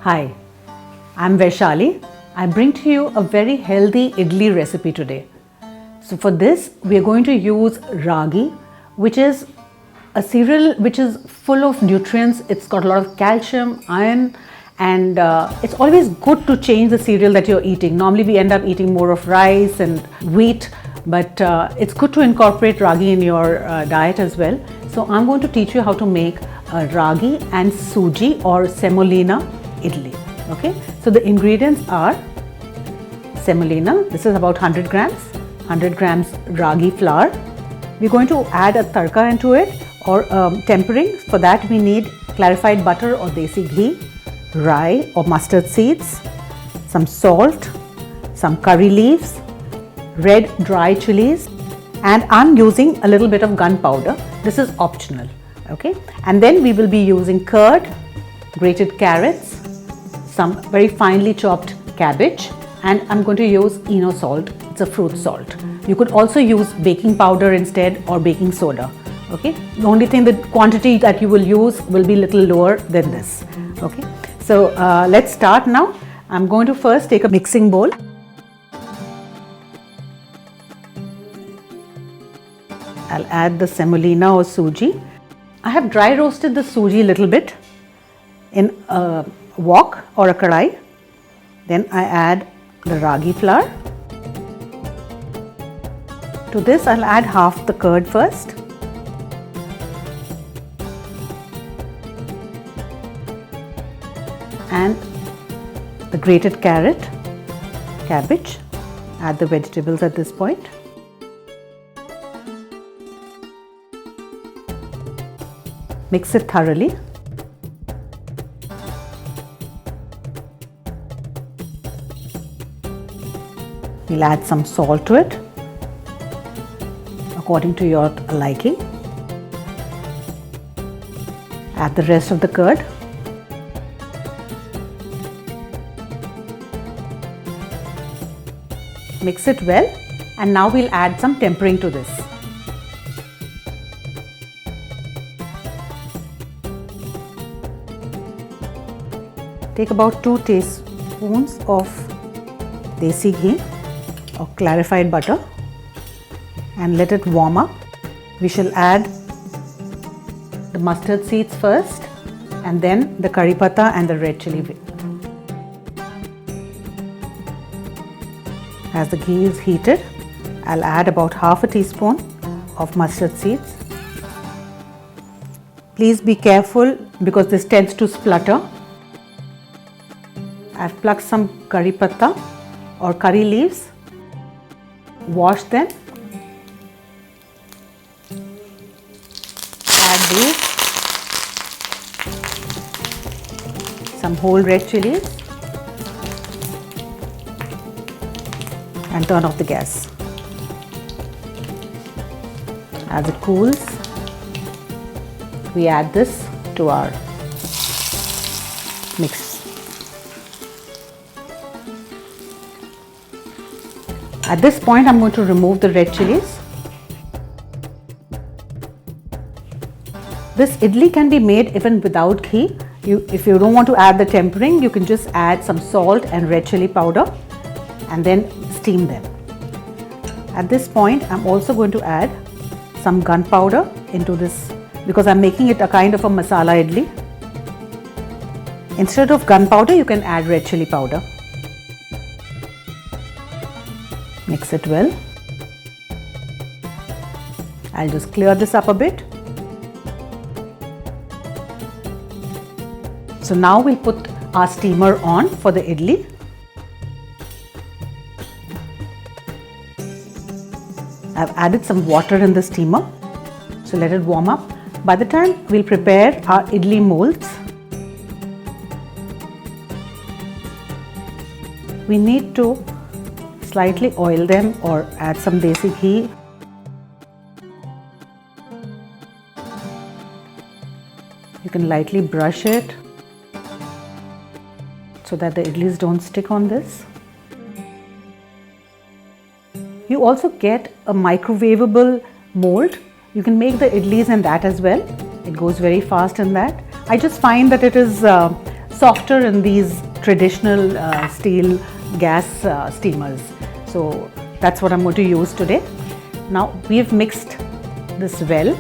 Hi, I'm Vaishalee. I bring to you a very healthy idli recipe today. So for this, we are going to use ragi, which is a cereal which is full of nutrients. It's got a lot of calcium, iron, and it's always good to change the cereal that you're eating. Normally we end up eating more of rice and wheat, but it's good to incorporate ragi in your diet as well. So I'm going to teach you how to make a ragi and Suji or Semolina idli. Okay, so the ingredients are Semolina. This is about 100 grams, 100 grams Ragi flour. We're going to add a tadka into it or tempering. For that we need clarified butter or Desi ghee, rye or mustard seeds, some salt, some curry leaves, red dry chilies, and I'm using a little bit of gunpowder. This is optional. Okay, and then we will be using curd, grated carrots, some very finely chopped cabbage, and I'm going to use Eno Salt. It's a fruit salt. You could also use baking powder instead or baking soda. Okay, the only thing, the quantity that you will use will be little lower than this. Okay, so let's start now. I'm going to first take a mixing bowl. I'll add the semolina or Suji. I have dry roasted the Suji a little bit in a wok or a kadai. Then I add the ragi flour. To this I'll add half the curd first. And the grated carrot, cabbage. Add the vegetables at this point. Mix it thoroughly. We'll add some salt to it according to your liking. Add the rest of the curd. Mix it well, and now we'll add some tempering to this. Take about 2 teaspoons of Desi ghee or clarified butter and let it warm up. We shall add the mustard seeds first and then the curry patta and the red chili. As the ghee is heated, I'll add about half a teaspoon of mustard seeds. Please be careful because this tends to splutter. I've plucked some curry patta or curry leaves, wash them, add these, some whole red chilies, and turn off the gas. As it cools, we add this to our mix. At this point, I'm going to remove the red chilies. This idli can be made even without ghee. If you don't want to add the tempering, you can just add some salt and red chili powder and then steam them. At this point, I'm also going to add some gunpowder into this because I'm making it a kind of a masala idli. Instead of gunpowder, you can add red chili powder. Mix it well. I'll just clear this up a bit. So now we'll put our steamer on for the idli. I've added some water in the steamer. So let it warm up. By the time we'll prepare our idli molds, we need to slightly oil them or add some Desi ghee. You can lightly brush it so that the idlis don't stick on this. You also get a microwavable mold. You can make the idlis in that as well. It goes very fast in that. I just find that it is softer in these traditional steel gas steamers. So that's what I'm going to use today. Now we've mixed this well,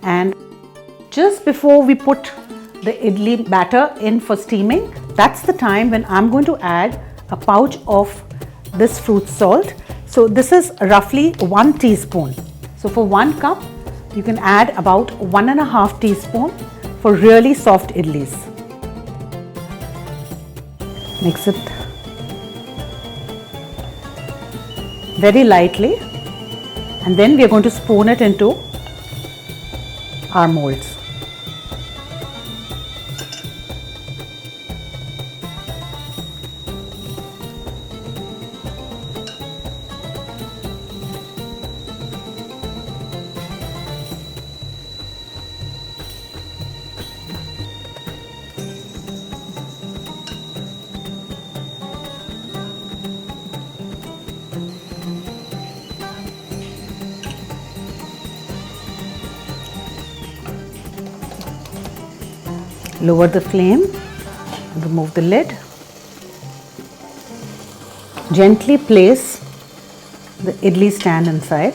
and just before we put the idli batter in for steaming, that's the time when I'm going to add a pouch of this fruit salt. So this is roughly 1 teaspoon. So for 1 cup, you can add about 1.5 teaspoon for really soft idlis. Mix it very lightly, and then we are going to spoon it into our molds. Lower the flame, remove the lid. Gently place the idli stand inside.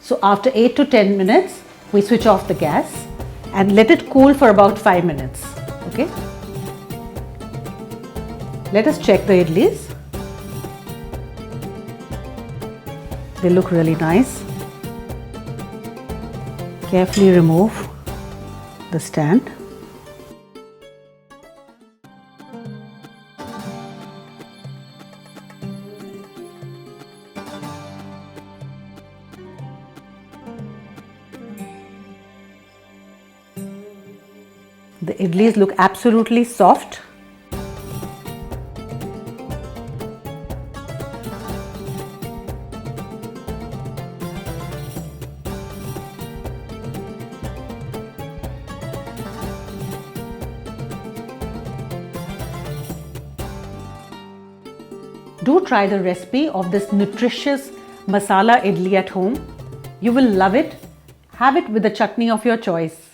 So after 8 to 10 minutes, we switch off the gas and let it cool for about 5 minutes. Okay. Let us check the idlis. They look really nice. Carefully remove the stand. The idlis look absolutely soft. Do try the recipe of this nutritious masala idli at home. You will love it. Have it with the chutney of your choice.